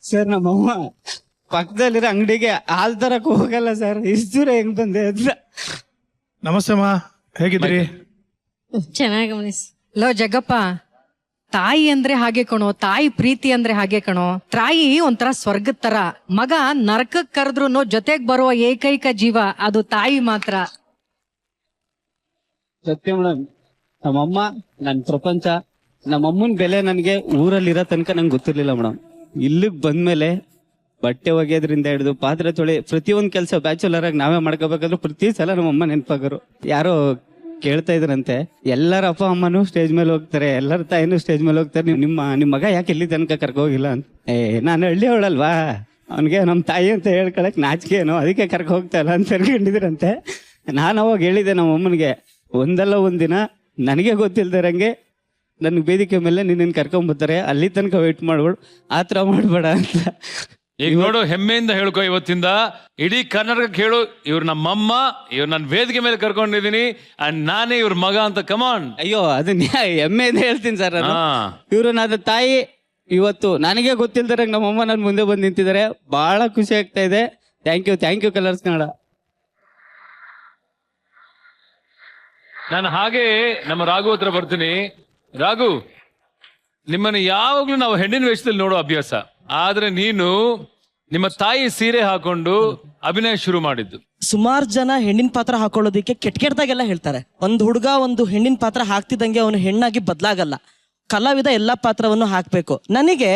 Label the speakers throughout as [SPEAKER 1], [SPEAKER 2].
[SPEAKER 1] Sir ನಮ್ಮಮ್ಮ ಪಕ್ಕದಲ್ಲಿರೋ ಅಂಗಡಿಗೆ ಹಾಲ್ ತರಕ್ ಹೋಗಲ್ಲ ಸರ್. ಇಷ್ಟು ದೂರ ಹೆಂಗ್ ಬಂದೆ ಅಂತ.
[SPEAKER 2] ನಮಸ್ತೆ ಅಮ್ಮ, ಹೇಗಿದ್ದೀರಿ?
[SPEAKER 3] ಚೆನ್ನಾಗಿ ಗಮನಿಸ್.
[SPEAKER 4] ಲೋ ಜಗ್ಗಪ್ಪ, ತಾಯಿ ಅಂದ್ರೆ ಹಾಗೆ ಕಣೋ, ತಾಯಿ ಪ್ರೀತಿ ಅಂದ್ರೆ ಹಾಗೆ ಕಣೋ. ತಾಯಿ ಒಂಥರ ಸ್ವರ್ಗದ ತರ, ಮಗ ನರಕಕ್ ಕರೆದ್ರು ಜೊತೆಗ್ ಬರುವ ಏಕೈಕ ಜೀವ ಅದು ತಾಯಿ ಮಾತ್ರ.
[SPEAKER 1] ಸತ್ಯ ಮೇಡಮ್, ನಮ್ಮಮ್ಮ ನನ್ ಪ್ರಪಂಚ. ನಮ್ಮಮ್ಮನ ಬೆಲೆ ನನ್ಗೆ ಊರಲ್ಲಿರೋ ತನಕ ನಂಗೆ ಗೊತ್ತಿರ್ಲಿಲ್ಲ ಮೇಡಮ್. ಇಲ್ಲಿಗ್ ಬಂದ್ಮೇಲೆ ಬಟ್ಟೆ ಒಗೆಯೋದ್ರಿಂದ ಹಿಡಿದು ಪಾತ್ರೆ ತೊಳೆ ಪ್ರತಿಯೊಂದ್ ಕೆಲಸ ಬ್ಯಾಚುಲರ್ ಆಗಿ ನಾವೇ ಮಾಡ್ಕೋಬೇಕಾದ್ರು ಪ್ರತಿ ಸಲ ನಮ್ಮಮ್ಮ ನೆನಪಾಗರು. ಯಾರೋ ಕೇಳ್ತಾ ಇದ್ರಂತೆ, ಎಲ್ಲರ ಅಪ್ಪ ಅಮ್ಮನೂ ಸ್ಟೇಜ್ ಮೇಲೆ ಹೋಗ್ತಾರೆ, ಎಲ್ಲರ ತಾಯಿನೂ ಸ್ಟೇಜ್ ಮೇಲೆ ಹೋಗ್ತಾರೆ, ನಿಮ್ಮ ಮಗ ಯಾಕೆ ಇಲ್ಲಿ ತನಕ ಕರ್ಕೊ ಹೋಗಿಲ್ಲ ಅಂತ. ನಾನು ಹಳ್ಳಿ ಅವಳಲ್ವಾ, ಅವನಿಗೆ ನಮ್ಮ ತಾಯಿ ಅಂತ ಹೇಳ್ಕೊಳಕ್ ನಾಚಿಕೆ ಏನೋ, ಅದಕ್ಕೆ ಕರ್ಕೊ ಹೋಗ್ತಾ ಇಲ್ಲ ಅಂತ ಅನ್ಕೊಂಡಿದ್ರಂತೆ. ನಾನು ಅವಾಗ ಹೇಳಿದೆ ನಮ್ಮ ಅಮ್ಮನಿಗೆ, ಒಂದಲ್ಲ ಒಂದಿನ ನನಗೆ ಗೊತ್ತಿಲ್ದಿರಂಗೆ ನನ್ಗೆ ವೇದಿಕೆ ಮೇಲೆ ನಿನ್ನ ಕರ್ಕೊಂಡ್ಬರ್ತಾರೆ, ಅಲ್ಲಿ ತನಕ ವೇಟ್ ಮಾಡ್ಬೇಡ, ಆತರ ಮಾಡ್ಬೇಡ ಅಂತ.
[SPEAKER 5] ಈಗ ನೋಡು, ಹೆಮ್ಮೆಯಿಂದ ಹೇಳ್ಕೊ, ಇವತ್ತಿಂದ ಇಡೀ ಕರ್ನಾಟಕಕ್ಕೆ ಹೇಳು, ಇವ್ರು ನಮ್ಮಮ್ಮ, ಇವ್ರು ನನ್ನ ವೇದಿಕೆ ಮೇಲೆ ಕರ್ಕೊಂಡಿದೀನಿ ಅಂಡ್ ನಾನೇ ಇವ್ರ ಮಗ ಅಂತ. ಕಮಾನ್.
[SPEAKER 1] ಅಯ್ಯೋ, ಅದನ್ನ ಹೆಮ್ಮೆಯಿಂದ ಹೇಳ್ತೀನಿ ಸರ್. ಇವರು ನನ್ನ ತಾಯಿ. ಇವತ್ತು ನನಗೆ ಗೊತ್ತಿಲ್ದಿರಂಗೆ ನಮ್ಮಮ್ಮ ನನ್ನ ಮುಂದೆ ಬಂದು ನಿಂತಿದ್ದಾರೆ, ಬಹಳ ಖುಷಿ ಆಗ್ತಾ ಇದೆ. Thank you Colors Kannada.
[SPEAKER 5] ನಾನು ಹಾಗೆ ನಮ್ಮ ರಾಘು ಹತ್ರ ಬರ್ತೀನಿ. ರಾಘು, ನಿಮ್ಮನ್ನು ಯಾವಾಗ್ಲೂ ನಾವು ಹೆಣ್ಣಿನ ವೇಷದಲ್ಲಿ ನೋಡೋ ಅಭ್ಯಾಸ, ಆದ್ರೆ ನೀನು ನಿಮ್ಮ ತಾಯಿ ಸೀರೆ ಹಾಕೊಂಡು ಅಭಿನಯ ಶುರು ಮಾಡಿದ್ದು.
[SPEAKER 6] ಸುಮಾರು ಜನ ಹೆಣ್ಣಿನ ಪಾತ್ರ ಹಾಕೊಳ್ಳೋದಿಕ್ಕೆ ಕೆಟ್ಟದಾಗೆಲ್ಲ ಹೇಳ್ತಾರೆ. ಒಂದು ಹುಡುಗ ಒಂದು ಹೆಣ್ಣಿನ ಪಾತ್ರ ಹಾಕ್ತಿದ್ದಂಗೆ ಅವನು ಹೆಣ್ಣಾಗಿ ಬದಲಾಗಲ್ಲ. ಕಲಾವಿದ ಎಲ್ಲ ಪಾತ್ರವನ್ನು ಹಾಕ್ಬೇಕು. ನನಗೆ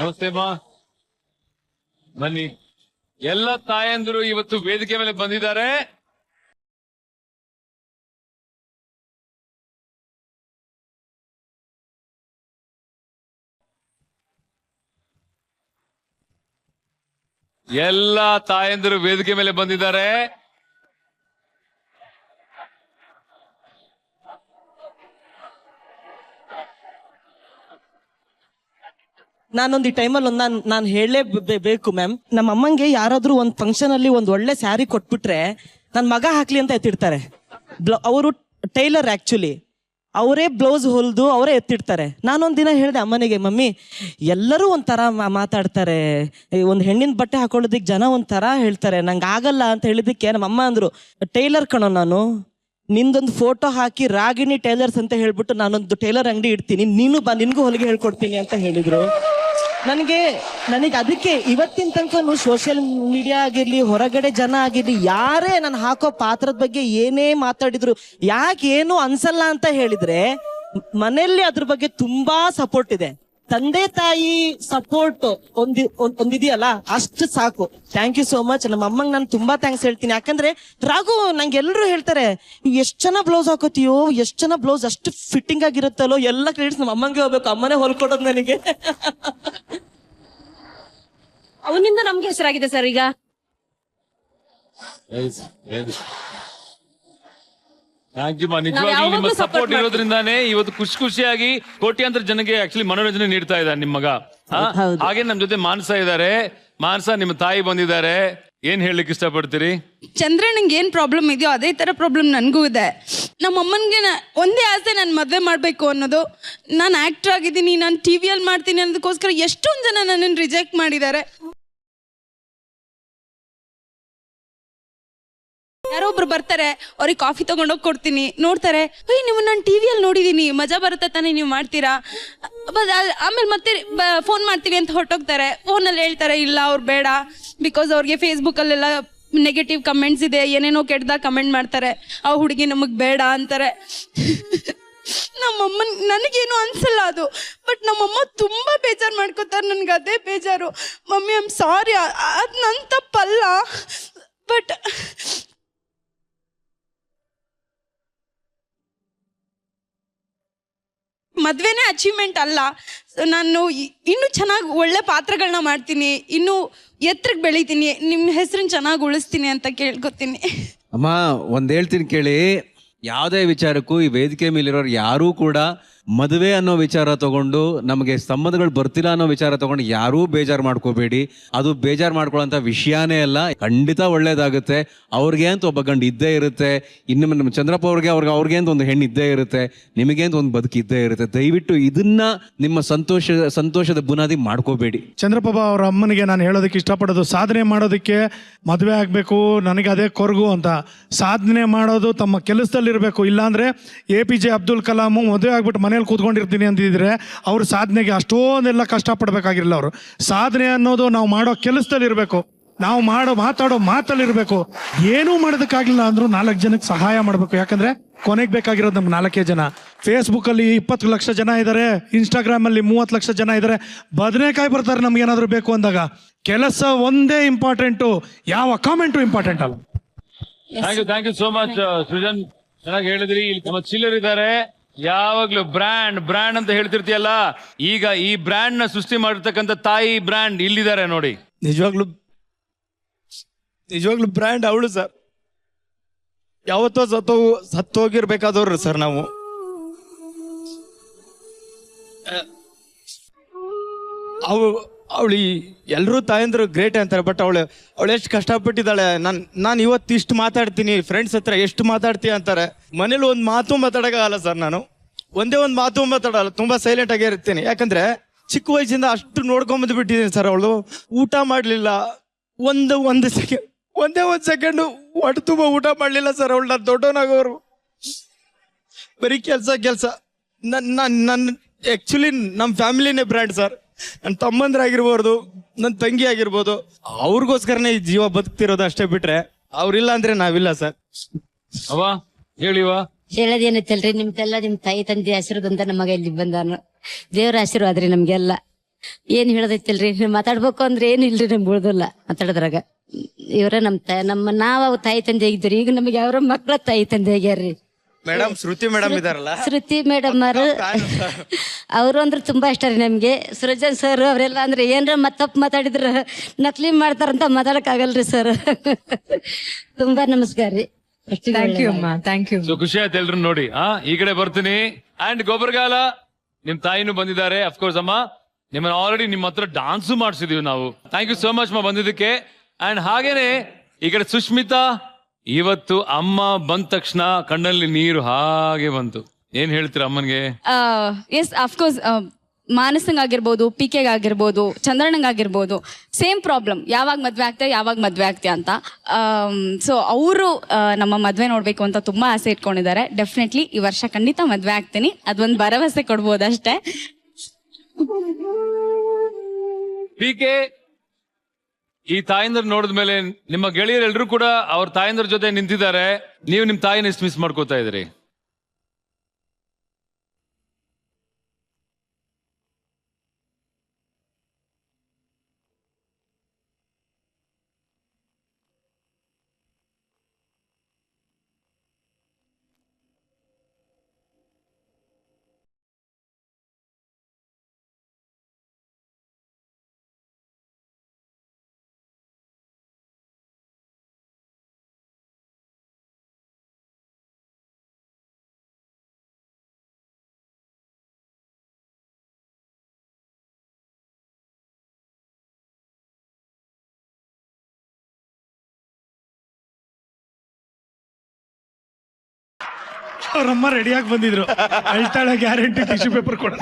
[SPEAKER 5] ನಮಸ್ತೆ ಮಾ, ಬನ್ನಿ. ಎಲ್ಲ ತಾಯಂದಿರು ಇವತ್ತು ವೇದಿಕೆ ಮೇಲೆ ಬಂದಿದ್ದಾರೆ. ಎಲ್ಲ ತಾಯಂದಿರು ವೇದಿಕೆ ಮೇಲೆ ಬಂದಿದ್ದಾರೆ.
[SPEAKER 6] ನಾನೊಂದು ಈ ಟೈಮಲ್ಲಿ ನಾನು ಹೇಳಲೇಬೇಕು ಮ್ಯಾಮ್. ನಮ್ಮ ಅಮ್ಮಂಗೆ ಯಾರಾದ್ರೂ ಒಂದು ಫಂಕ್ಷನ್ ಅಲ್ಲಿ ಒಂದು ಒಳ್ಳೆ ಸ್ಯಾರಿ ಕೊಟ್ಬಿಟ್ರೆ ನನ್ನ ಮಗ ಹಾಕ್ಲಿ ಅಂತ ಎತ್ತಿಡ್ತಾರೆ. ಅವರು ಟೈಲರ್, ಆಕ್ಚುಲಿ ಅವರೇ ಬ್ಲೌಸ್ ಹೊಲ್ದು ಅವರೇ ಎತ್ತಿಡ್ತಾರೆ. ನಾನೊಂದು ದಿನ ಹೇಳಿದೆ ಅಮ್ಮನಿಗೆ, ಮಮ್ಮಿ ಎಲ್ಲರೂ ಒಂಥರ ಮಾತಾಡ್ತಾರೆ, ಒಂದು ಹೆಣ್ಣಿನ ಬಟ್ಟೆ ಹಾಕೊಳ್ಳೋದಿಕ್ಕೆ ಜನ ಒಂಥರ ಹೇಳ್ತಾರೆ, ನಂಗೆ ಆಗಲ್ಲ ಅಂತ ಹೇಳಿದ್ದಕ್ಕೆ ನಮ್ಮ ಅಮ್ಮ ಅಂದ್ರು, ಟೈಲರ್ ಕಣೋ ನಾನು, ನಿಂದೊಂದು ಫೋಟೋ ಹಾಕಿ ರಾಗಿಣಿ ಟೈಲರ್ಸ್ ಅಂತ ಹೇಳ್ಬಿಟ್ಟು ನಾನೊಂದು ಟೈಲರ್ ಅಂಗಡಿ ಇಡ್ತೀನಿ, ನೀನು ಬಾ, ನಿನ್ಗೂ ಹೊಲಿಗೆ ಹೇಳ್ಕೊಡ್ತೀನಿ ಅಂತ ಹೇಳಿದ್ರು. ನನಗೆ ಅದಕ್ಕೆ ಇವತ್ತಿನ ತನಕ ಸೋಷಿಯಲ್ ಮೀಡಿಯಾ ಆಗಿರ್ಲಿ, ಹೊರಗಡೆ ಜನ ಆಗಿರ್ಲಿ, ಯಾರೇ ನಾನು ಹಾಕೋ ಪಾತ್ರದ ಬಗ್ಗೆ ಏನೇ ಮಾತಾಡಿದ್ರು ಯಾಕೆ ಏನು ಅನ್ಸಲ್ಲ ಅಂತ ಹೇಳಿದ್ರೆ, ಮನೆಯಲ್ಲಿ ಅದ್ರ ಬಗ್ಗೆ ತುಂಬಾ ಸಪೋರ್ಟ್ ಇದೆ. ತಂದೆ ತಾಯಿ ಸಪೋರ್ಟ್ ಒಂದಿದೆಯಲ್ಲ, ಅಷ್ಟು ಸಾಕು. Thank you so much. ನಮ್ಮ ಅಮ್ಮಂಗೆ ನಾನು ತುಂಬಾ ಥ್ಯಾಂಕ್ಸ್ ಹೇಳ್ತೀನಿ. ಯಾಕಂದ್ರೆ ರಾಘು, ನಂಗೆ ಎಲ್ಲರೂ ಹೇಳ್ತಾರೆ, ಎಷ್ಟು ಚೆನ್ನಾಗಿ ಬ್ಲೌಸ್ ಹಾಕೋತೀಯೋ, ಎಷ್ಟು ಚೆನ್ನಾಗಿ ಬ್ಲೌಸ್ ಅಷ್ಟು ಫಿಟ್ಟಿಂಗ್ ಆಗಿರುತ್ತಲ್ಲೋ, ಎಲ್ಲ ಕ್ರೆಡಿಟ್ಸ್ ನಮ್ಮ ಅಮ್ಮಂಗೆ ಹೋಗ್ಬೇಕು. ಅಮ್ಮನೇ ಹೊಲ್ಕೊಡೋದು ನನಗೆ.
[SPEAKER 3] ಅವನಿಂದ ನಮ್ಗೆ ಹೆಸರಾಗಿದೆ ಸರ್. ಈಗ
[SPEAKER 5] ಥ್ಯಾಂಕ್ ಯು ಮಾ. ನಿಜವಾಗ್ಲೂ ನಿಮ್ಮ ಸಪೋರ್ಟ್ ಇರೋದ್ರಿಂದಾನೇ ಇವತ್ತು ಖುಷಿಯಾಗಿ ಕೋಟ್ಯಾಂತರ ಜನಕ್ಕೆ ಆಕ್ಚುಲಿ ಮನೋರಂಜನೆ ನೀಡ್ತಾ ಇದ್ದಾರೆ ನಿಮ್ಮ ಮಗ. ಹಾಗೆ ನಮ್ ಜೊತೆ ಮಾನಸ ಇದ್ದಾರೆ. ಮಾನಸ, ನಿಮ್ಮ ತಾಯಿ ಬಂದಿದ್ದಾರೆ, ಏನ್ ಹೇಳಲಿಕ್ಕೆ ಇಷ್ಟಪಡ್ತೀರಿ?
[SPEAKER 7] ಚಂದ್ರನಿಗೆ ಏನ್ ಪ್ರಾಬ್ಲಮ್ ಇದೆಯೋ ಅದೇ ತರ ಪ್ರಾಬ್ಲಮ್ ನನಗೂ ಇದೆ. ನಮ್ಮ ಅಮ್ಮನಿಗೆ ಒಂದೇ ಆಸೆ, ನಾನು ಮದುವೆ ಮಾಡಬೇಕು ಅನ್ನೋದು. ನಾನು ಆಕ್ಟರ್ ಆಗಿದ್ದೀನಿ, ನಾನು ಟಿವಿಯಲ್ಲಿ ಮಾಡ್ತೀನಿ ಅನ್ನೋದಕ್ಕೋಸ್ಕರ ಎಷ್ಟೊಂದು ಜನ ನನ್ನನ್ನು ರಿಜೆಕ್ಟ್ ಮಾಡಿದ್ದಾರೆ. ಯಾರೋ ಒಬ್ರು ಬರ್ತಾರೆ, ಅವ್ರಿಗೆ ಕಾಫಿ ತಗೊಂಡೋಗಿ ಕೊಡ್ತೀನಿ, ನೋಡ್ತಾರೆ, ನೀವು ನಾನು ಟಿವಿಯಲ್ಲಿ ನೋಡಿದೀನಿ, ಮಜಾ ಬರುತ್ತೆ ತಾನೇ, ನೀವು ಮಾಡ್ತೀರಾ? ಆಮೇಲೆ ಮತ್ತೆ ಫೋನ್ ಮಾಡ್ತೀವಿ ಅಂತ ಹೊರಟೋಗ್ತಾರೆ. ಫೋನಲ್ಲಿ ಹೇಳ್ತಾರೆ, ಇಲ್ಲ ಅವ್ರು ಬೇಡ, ಬಿಕಾಸ್ ಅವ್ರಿಗೆ ಫೇಸ್ಬುಕ್ಕಲ್ಲೆಲ್ಲ ನೆಗೆಟಿವ್ ಕಮೆಂಟ್ಸ್ ಇದೆ, ಏನೇನೋ ಕೆಟ್ಟದಾಗ ಕಮೆಂಟ್ ಮಾಡ್ತಾರೆ, ಆ ಹುಡುಗಿ ನಮಗೆ ಬೇಡ ಅಂತಾರೆ. ನಮ್ಮಮ್ಮ, ನನಗೇನು ಅನ್ಸಲ್ಲ ಅದು, ಬಟ್ ನಮ್ಮಮ್ಮ ತುಂಬಾ ಬೇಜಾರು ಮಾಡ್ಕೋತಾರೆ. ನನ್ಗೆ ಅದೇ ಬೇಜಾರು. ಮಮ್ಮಿ, ಐ ಆಮ್ ಸಾರಿ, ಅದು ನನ್ನ ತಪ್ಪಲ್ಲ, ಬಟ್ ಮದ್ವೆನೇ ಅಚೀವ್ಮೆಂಟ್ ಅಲ್ಲ. ನಾನು ಇನ್ನೂ ಚೆನ್ನಾಗಿ ಒಳ್ಳೆ ಪಾತ್ರಗಳನ್ನ ಮಾಡ್ತೀನಿ, ಇನ್ನೂ ಎತ್ತರಕ್ಕೆ ಬೆಳಿತೀನಿ, ನಿಮ್ಮ ಹೆಸರನ್ನ ಚೆನ್ನಾಗಿ ಉಳಿಸ್ತೀನಿ ಅಂತ ಕೇಳ್ಕೊತೀನಿ.
[SPEAKER 8] ಅಮ್ಮ, ಒಂದ್ ಹೇಳ್ತೀನಿ ಕೇಳಿ, ಯಾವುದೇ ವಿಚಾರಕ್ಕೂ ಈ ವೇದಿಕೆ ಮೇಲಿರೋರು ಯಾರೂ ಕೂಡ ಮದುವೆ ಅನ್ನೋ ವಿಚಾರ ತಗೊಂಡು ನಮಗೆ ಸಂಬಂಧಗಳು ಬರ್ತಿಲ್ಲ ಅನ್ನೋ ವಿಚಾರ ತಗೊಂಡು ಯಾರೂ ಬೇಜಾರು ಮಾಡ್ಕೋಬೇಡಿ. ಅದು ಬೇಜಾರು ಮಾಡ್ಕೊಳ್ಳೋಂಥ ವಿಷಯನೇ ಅಲ್ಲ, ಖಂಡಿತ ಒಳ್ಳೇದಾಗುತ್ತೆ. ಅವ್ರಿಗೆ ಅಂತ ಒಬ್ಬ ಗಂಡು ಇದ್ದೇ ಇರುತ್ತೆ, ಇನ್ನು ನಮ್ಮ ಚಂದ್ರಪ್ಪ ಅವ್ರಿಗೆ ಅಂತ ಒಂದು ಹೆಣ್ಣು ಇದ್ದೇ ಇರುತ್ತೆ, ನಿಮಗೆ ಅಂತ ಒಂದು ಬದುಕು ಇದ್ದೇ ಇರುತ್ತೆ. ದಯವಿಟ್ಟು ಇದನ್ನ ನಿಮ್ಮ ಸಂತೋಷದ ಬುನಾದಿ ಮಾಡ್ಕೋಬೇಡಿ.
[SPEAKER 2] ಚಂದ್ರಪ್ಪ ಅವ್ರ ಅಮ್ಮನಿಗೆ ನಾನು ಹೇಳೋದಕ್ಕೆ ಇಷ್ಟಪಡೋದು, ಸಾಧನೆ ಮಾಡೋದಕ್ಕೆ ಮದುವೆ ಆಗಬೇಕು ನನಗೆ ಅದೇ ಕೊರಗು ಅಂತ. ಸಾಧನೆ ಮಾಡೋದು ತಮ್ಮ ಕೆಲಸದಲ್ಲಿರಬೇಕು. ಇಲ್ಲಾಂದರೆ APJ ಅಬ್ದುಲ್ ಕಲಾಂ ಮದುವೆ ಆಗ್ಬಿಟ್ಟು ಮನೇಲಿ ಕೂತ್ಕೊಂಡಿರ್ತೀನಿ ಅಂತಿದ್ರೆ ಅವ್ರ ಸಾಧನೆಗೆ ಅಷ್ಟೊಂದೆಲ್ಲ ಕಷ್ಟಪಡಬೇಕಾಗಿರಲಿಲ್ಲ. ಅವರು ಸಾಧನೆ ಅನ್ನೋದು ನಾವು ಮಾಡೋ ಕೆಲಸದಲ್ಲಿರಬೇಕು, ನಾವು ಮಾತಾಡೋ ಮಾತಲ್ಲಿರಬೇಕು. ಏನೂ ಮಾಡೋದಕ್ಕಾಗಲಿಲ್ಲ ಅಂದರೂ 4 ಜನಕ್ಕೆ ಸಹಾಯ ಮಾಡಬೇಕು. ಯಾಕಂದರೆ ಕೊನೆಗೆ ಬೇಕಾಗಿರೋದು ನಮ್ಗೆ 4 ಜನ. ಫೇಸ್ಬುಕ್ಕಲ್ಲಿ 20 ಲಕ್ಷ ಜನ ಇದ್ದಾರೆ, ಇನ್ಸ್ಟಾಗ್ರಾಮಲ್ಲಿ 30 ಲಕ್ಷ ಜನ ಇದ್ದಾರೆ. ಬದನೆಕಾಯಿ ಬರ್ತಾರೆ ನಮ್ಗೇನಾದರೂ ಬೇಕು ಅಂದಾಗ. ಕೆಲಸ ಒಂದೇ ಇಂಪಾರ್ಟೆಂಟು, ಯಾವ ಕಾಮೆಂಟು ಇಂಪಾರ್ಟೆಂಟ್ ಅಲ್ಲ.
[SPEAKER 5] Thank you so much Srujan, ಚೆನ್ನಾಗಿ ಹೇಳಿದ್ರಿ. ಇಲ್ಲಿ ನಮ್ಮ ಚಿಲ್ಲರ್ ಇದ್ದಾರೆ, ಯಾವಾಗ್ಲೂ ಬ್ರ್ಯಾಂಡ್ ಅಂತ ಹೇಳ್ತಿರ್ತೀಯಲ್ಲ, ಈಗ ಈ ಬ್ರ್ಯಾಂಡ್ ನ ಸೃಷ್ಟಿ ಮಾಡಿರ್ತಕ್ಕಂಥ ತಾಯಿ ಬ್ರ್ಯಾಂಡ್ ಇಲ್ಲಿದ್ದಾರೆ ನೋಡಿ.
[SPEAKER 9] ನಿಜವಾಗ್ಲೂ ಬ್ರ್ಯಾಂಡ್ ಅವಳು ಸರ್. ಯಾವತ್ತೋ ಸತ್ತೋಗಿರ್ಬೇಕಾದವ್ರು ಸರ್ ನಾವು. ಅವಳು ಎಲ್ಲರೂ ತಾಯಂದ್ರು ಗ್ರೇಟ್ ಅಂತಾರೆ, ಬಟ್ ಅವಳು ಎಷ್ಟು ಕಷ್ಟಪಟ್ಟಿದ್ದಾಳೆ. ನಾನು ಇವತ್ತು ಇಷ್ಟು ಮಾತಾಡ್ತೀನಿ, ಫ್ರೆಂಡ್ಸ್ ಹತ್ರ ಎಷ್ಟು ಮಾತಾಡ್ತೀಯ ಅಂತಾರೆ. ಮನೇಲಿ ಒಂದು ಮಾತು ಮಾತಾಡೋಕ್ಕಾಗಲ್ಲ ಸರ್. ನಾನು ಒಂದೇ ಒಂದು ಮಾತು ಮಾತಾಡಲ್ಲ, ತುಂಬ ಸೈಲೆಂಟ್ ಆಗೇ ಇರ್ತೀನಿ. ಯಾಕಂದ್ರೆ ಚಿಕ್ಕ ವಯಸ್ಸಿಂದ ಅಷ್ಟು ನೋಡ್ಕೊಂಬಂದು ಬಿಟ್ಟಿದ್ದೀನಿ ಸರ್. ಅವಳು ಊಟ ಮಾಡಲಿಲ್ಲ, ಒಂದೇ ಒಂದು ಸೆಕೆಂಡು ಹೊಟ್ಟೆ ತುಂಬ ಊಟ ಮಾಡಲಿಲ್ಲ ಸರ್. ಅವಳು ನಾನು ದೊಡ್ಡವನಾಗೋರು ಬರೀ ಕೆಲಸ. ನನ್ನ ಆ್ಯಕ್ಚುಲಿ ನಮ್ಮ ಫ್ಯಾಮಿಲಿನೇ ಬ್ರ್ಯಾಂಡ್ ಸರ್. ನನ್ನ ತಮ್ಮಂದ್ರಾಗಿರ್ಬೋದು, ನನ್ನ ತಂಗಿ ಆಗಿರ್ಬೋದು, ಅವ್ರಿಗೋಸ್ಕರನೇ ಈ ಜೀವ ಬದುಕ್ತಿರೋದು ಅಷ್ಟೇ. ಬಿಟ್ರೆ ಅವ್ರಿಲ್ಲ ಅಂದ್ರೆ ನಾವಿಲ್ಲ ಸರ್.
[SPEAKER 5] ಅವ ಹೇಳಿವಾ
[SPEAKER 3] ಹೇಳೋದೇನೈತಲ್ರಿ, ನಿಮ್ದೆಲ್ಲ ನಿಮ್ ತಾಯಿ ತಂದೆ ಆಶೀರ್ವಾದ ನಮಗೆ ಇಲ್ಲಿ ಬಂದಾನು. ದೇವ್ರ ಆಶೀರ್ವಾದ ರೀ ನಮ್ಗೆಲ್ಲ. ಏನ್ ಹೇಳೋದೈತಿಲ್ರಿ, ಮಾತಾಡ್ಬೇಕು ಅಂದ್ರೆ ಏನಿಲ್ರಿ ನಮ್ಗೆ ಉಳ್ದಲ್ಲ ಮಾತಾಡೋದ್ರಾಗ. ಇವ್ರ ನಾವು ತಾಯಿ ತಂದೆ ಆಗಿದ್ರಿ, ಈಗ ನಮಗೆ ಯಾವ ಮಕ್ಳ ತಾಯಿ ತಂದೆ ಆಗ್ಯಾರ್ರಿ.
[SPEAKER 9] ಮೇಡಮ್ ಶ್ರುತಿ ಮೇಡಮ್ ಇದಾರಲ್ಲ,
[SPEAKER 3] ಶ್ರುತಿ ಮೇಡಮ್ ಅವರು ಅಂದ್ರೆ ತುಂಬಾ ಇಷ್ಟ ರೀ ನಮ್ಗೆ. ಸೃಜನ್ ಸರ್ ಅವರೆಲ್ಲ ಅಂದ್ರೆ ಏನ್ರ ತಪ್ಪು ಮಾತಾಡಿದ್ರ ನಕಲಿ ಮಾಡ್ತಾರಂತ ಮಾತಾಡಕ್ ಆಗಲ್ರಿ ಸರ್. ತುಂಬಾ ನಮಸ್ಕಾರ ರೀ.
[SPEAKER 4] ಥ್ಯಾಂಕ್ ಯು ಅಮ್ಮ, ಥ್ಯಾಂಕ್ ಯು.
[SPEAKER 5] ಸೊ ಖುಷಿ ಆಯ್ತು ಎಲ್ರು ನೋಡಿ. ಈ ಕಡೆ ಬರ್ತೀನಿ. ಅಂಡ್ ಗೊಬ್ಬರಗಾಲ ನಿಮ್ ತಾಯಿನೂ ಬಂದಿದ್ದಾರೆ. ಅಫ್ಕೋರ್ಸ್ ಅಮ್ಮ, ನಿಮ್ಮನ್ನ ಆಲ್ರೆಡಿ ನಿಮ್ಮ ಹತ್ರ ಡಾನ್ಸು ಮಾಡಿಸಿದೀವಿ ನಾವು. ಥ್ಯಾಂಕ್ ಯು ಸೋ ಮಚ್ ಬಂದಿದ್ದಕ್ಕೆ. ಅಂಡ್ ಹಾಗೇನೆ ಈ ಕಡೆ ಸುಷ್ಮಿತಾ, ಇವತ್ತು ಅಮ್ಮ ಬಂದ ತಕ್ಷಣ ಕಣ್ಣಲ್ಲಿ ನೀರು ಹಾಗೆ ಬಂತು. ಏನ್ ಹೇಳ್ತೀರಾ ಅಮ್ಮನ್ಗೆ?
[SPEAKER 7] ಎಸ್ ಅಫ್ಕೋರ್ಸ್, ಮಾನಸಂಗ್ ಆಗಿರ್ಬೋದು, PK ಆಗಿರ್ಬೋದು, ಚಂದ್ರಣ್ಣಂಗ್ ಆಗಿರ್ಬೋದು, ಸೇಮ್ ಪ್ರಾಬ್ಲಮ್. ಯಾವಾಗ ಮದ್ವೆ ಆಗ್ತೀಯ ಅಂತ. ಸೊ ಅವರು ನಮ್ಮ ಮದ್ವೆ ನೋಡ್ಬೇಕು ಅಂತ ತುಂಬಾ ಆಸೆ ಇಟ್ಕೊಂಡಿದ್ದಾರೆ. ಡೆಫಿನೆಟ್ಲಿ ಈ ವರ್ಷ ಖಂಡಿತ ಮದ್ವೆ ಆಗ್ತೀನಿ, ಅದೊಂದು ಭರವಸೆ ಕೊಡ್ಬೋದು ಅಷ್ಟೇ.
[SPEAKER 5] PK, ಈ ತಾಯಂದ್ರ ನೋಡಿದ್ಮೇಲೆ ನಿಮ್ಮ ಗೆಳೆಯರೆಲ್ಲರೂ ಕೂಡ ಅವ್ರ ತಾಯಂದ್ರ ಜೊತೆ ನಿಂತಿದ್ದಾರೆ. ನೀವು ನಿಮ್ ತಾಯಿನ ಎಷ್ಟು ಮಿಸ್ ಮಾಡ್ಕೋತಾ ಇದ್ರಿ?
[SPEAKER 2] ಅವ್ರಮ್ಮ ರೆಡಿಯಾಗಿ ಬಂದಿದ್ರು, ಅಳ್ತಾಳೆ ಗ್ಯಾರಂಟಿ, ಟಿಶ್ಯೂ ಪೇಪರ್ ಕೊಡ.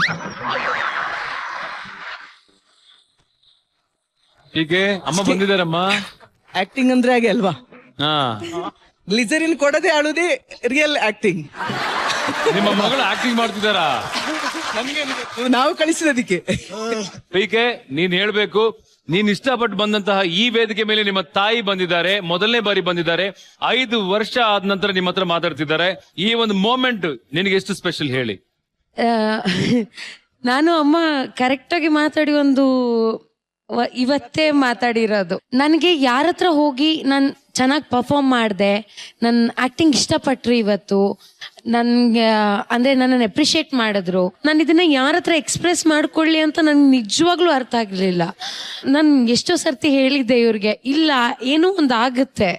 [SPEAKER 5] ಹೀಗೆ ಅಮ್ಮ ಬಂದಿದ್ದಾರಮ್ಮ.
[SPEAKER 6] ಆಕ್ಟಿಂಗ್ ಅಂದ್ರೆ ಹಾಗೆ ಅಲ್ವಾ?
[SPEAKER 5] ಹಾ,
[SPEAKER 6] ಗ್ಲಿಸರಿನ್ ಕೊಡದೆ ಅಳುದೇ ರಿಯಲ್ ಆಕ್ಟಿಂಗ್.
[SPEAKER 5] ನಿಮ್ಮ ಮಗಳು ಆಕ್ಟಿಂಗ್ ಮಾಡ್ತಿದ್ದಾರಾ?
[SPEAKER 6] ನಾವು ಕಳಿಸಿದಕ್ಕೆ.
[SPEAKER 5] PK, ನೀನ್ ಹೇಳ್ಬೇಕು, ನೀನ್ ಇಷ್ಟಪಟ್ಟು ಬಂದಂತಹ ಈ ವೇದಿಕೆ ಮೇಲೆ ನಿಮ್ಮ ತಾಯಿ ಬಂದಿದ್ದಾರೆ, ಮೊದಲನೇ ಬಾರಿ ಬಂದಿದ್ದಾರೆ. 5 ವರ್ಷ ಆದ ನಂತರ ನಿಮ್ಮ ಹತ್ರ ಮಾತಾಡ್ತಿದ್ದಾರೆ. ಈ ಒಂದು ಮೂಮೆಂಟ್ ನಿನಗೆ ಎಷ್ಟು ಸ್ಪೆಷಲ್ ಹೇಳಿ?
[SPEAKER 10] ನಾನು ಅಮ್ಮ ಕರೆಕ್ಟಾಗಿ ಮಾತಾಡಿ ಇವತ್ತೇ ಮಾತಾಡಿರೋದು. ನನಗೆ ಯಾರ ಹತ್ರ ಹೋಗಿ ನಾನು ಚೆನ್ನಾಗಿ ಪರ್ಫಾರ್ಮ್ ಮಾಡಿದೆ, ನನ್ನ ಆ್ಯಕ್ಟಿಂಗ್ ಇಷ್ಟಪಟ್ರು ಇವತ್ತು, ನನಗೆ ಅಂದರೆ ನನ್ನನ್ನು ಅಪ್ರಿಷಿಯೇಟ್ ಮಾಡಿದ್ರು. ನಾನು ಇದನ್ನು ಯಾರ ಹತ್ರ ಎಕ್ಸ್ಪ್ರೆಸ್ ಮಾಡ್ಕೊಳ್ಳಿ ಅಂತ ನನಗೆ ನಿಜವಾಗ್ಲೂ ಅರ್ಥ ಆಗಲಿಲ್ಲ. ನಾನು ಎಷ್ಟೋ ಸರ್ತಿ ಹೇಳಿದ್ದೆ ಇವ್ರಿಗೆ, ಇಲ್ಲ ಏನೋ ಒಂದು ಆಗುತ್ತೆ,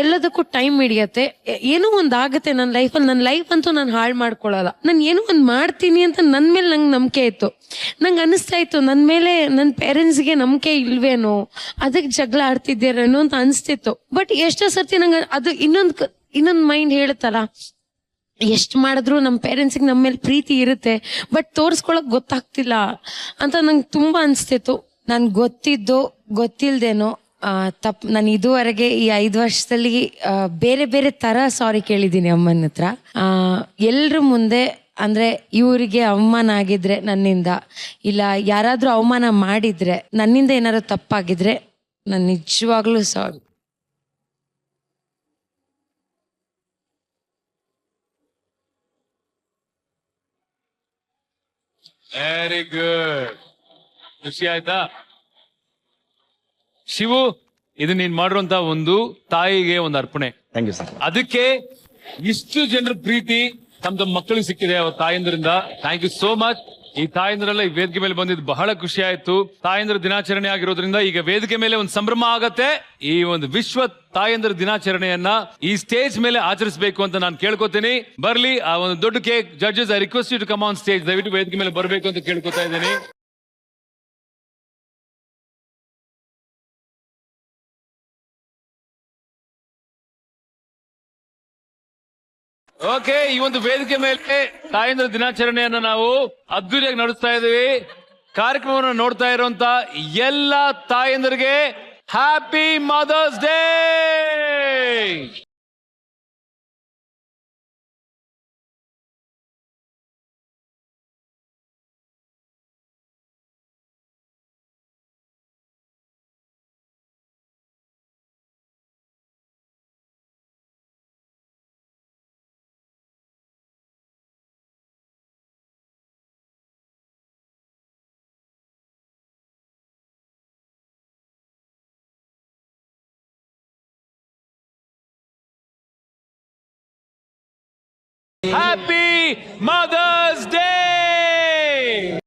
[SPEAKER 10] ಎಲ್ಲದಕ್ಕೂ ಟೈಮ್ ಹಿಡಿಯತ್ತೆ, ಏನೋ ಒಂದು ಆಗುತ್ತೆ ನನ್ನ ಲೈಫಲ್ಲಿ. ನನ್ನ ಲೈಫ್ ಅಂತೂ ನಾನು ಹಾಳು ಮಾಡ್ಕೊಳ್ಳಲ್ಲ, ನಾನು ಏನೋ ಒಂದು ಮಾಡ್ತೀನಿ ಅಂತ ನನ್ನ ಮೇಲೆ ನಂಗೆ ನಂಬಿಕೆ ಇತ್ತು. ನಂಗೆ ಅನಿಸ್ತಾ ಇತ್ತು ನನ್ನ ಮೇಲೆ ನನ್ನ ಪೇರೆಂಟ್ಸ್ಗೆ ನಂಬಿಕೆ ಇಲ್ವೇನೋ, ಅದಕ್ಕೆ ಜಗಳ ಆಡ್ತಿದ್ದೇರೇನೋ ಅಂತ ಅನಿಸ್ತಿತ್ತು. ಬಟ್ ಎಷ್ಟೋ ಸರ್ತಿ ನಂಗೆ ಅದು ಇನ್ನೊಂದು ಮೈಂಡ್ ಹೇಳುತ್ತಲ್ಲ, ಎಷ್ಟು ಮಾಡಿದ್ರು ನಮ್ಮ ಪೇರೆಂಟ್ಸಿಗೆ ನಮ್ಮ ಮೇಲೆ ಪ್ರೀತಿ ಇರುತ್ತೆ, ಬಟ್ ತೋರಿಸ್ಕೊಳಕ್ ಗೊತ್ತಾಗ್ತಿಲ್ಲ ಅಂತ ನಂಗೆ ತುಂಬ ಅನಿಸ್ತಿತ್ತು. ನಾನು ಗೊತ್ತಿಲ್ದೇನೋ ನಾನು ಇದುವರೆಗೆ ಈ 5 ವರ್ಷದಲ್ಲಿ ಬೇರೆ ಬೇರೆ ಥರ ಸಾರಿ ಕೇಳಿದ್ದೀನಿ ಅಮ್ಮನ ಹತ್ರ. ಎಲ್ರ ಮುಂದೆ, ಅಂದರೆ ಇವರಿಗೆ ಅವಮಾನ ಆಗಿದ್ರೆ ನನ್ನಿಂದ, ಇಲ್ಲ ಯಾರಾದರೂ ಅವಮಾನ ಮಾಡಿದರೆ, ನನ್ನಿಂದ ಏನಾದ್ರು ತಪ್ಪಾಗಿದ್ರೆ ನಾನು ನಿಜವಾಗ್ಲೂ ಸಾರಿ.
[SPEAKER 5] Very good. ಖುಷಿ ಆಯ್ತಾ ಶಿವು? ಇದು ನೀನ್ ಮಾಡಿರುವಂತ ಒಂದು ತಾಯಿಗೆ ಒಂದು ಅರ್ಪಣೆ.
[SPEAKER 9] Thank you sir.
[SPEAKER 5] ಅದಕ್ಕೆ ಇಷ್ಟು ಜನರ ಪ್ರೀತಿ ತಮ್ಮ ಮಕ್ಕಳಿಗೆ ಸಿಕ್ಕಿದೆ ಅವ್ರ ತಾಯಂದ್ರಿಂದ. Thank you so much. ಈ ತಾಯಂದ್ರೆಲ್ಲ ಈ ವೇದಿಕೆ ಮೇಲೆ ಬಂದಿದ್ದು ಬಹಳ ಖುಷಿ ಆಯ್ತು. ತಾಯಂದ್ರ ದಿನಾಚರಣೆ ಆಗಿರೋದ್ರಿಂದ ಈಗ ವೇದಿಕೆ ಮೇಲೆ ಒಂದು ಸಂಭ್ರಮ ಆಗತ್ತೆ. ಈ ಒಂದು ವಿಶ್ವ ತಾಯಂದ್ರ ದಿನಾಚರಣೆಯನ್ನ ಈ ಸ್ಟೇಜ್ ಮೇಲೆ ಆಚರಿಸಬೇಕು ಅಂತ ನಾನು ಕೇಳ್ಕೊತೀನಿ. ಬರ್ಲಿ ಆ ಒಂದು ದೊಡ್ಡ cake. Judges, I request you to come on stage. ದಯವಿಟ್ಟು ವೇದಿಕೆ ಮೇಲೆ ಬರಬೇಕು ಅಂತ ಕೇಳ್ಕೊತಾ ಇದ್ದೀನಿ. ಓಕೆ, ಈ ಒಂದು ವೇದಿಕೆ ಮೇಲೆ ತಾಯಂದ್ರ ದಿನಾಚರಣೆಯನ್ನ ನಾವು ಅದ್ದೂರಿಯಾಗಿ ನಡೆಸ್ತಾ ಇದ್ದೀವಿ. ಕಾರ್ಯಕ್ರಮವನ್ನು ನೋಡ್ತಾ ಇರುವಂತ ಎಲ್ಲ ತಾಯಂದರಿಗೆ happy mother's day. Happy Mother's Day!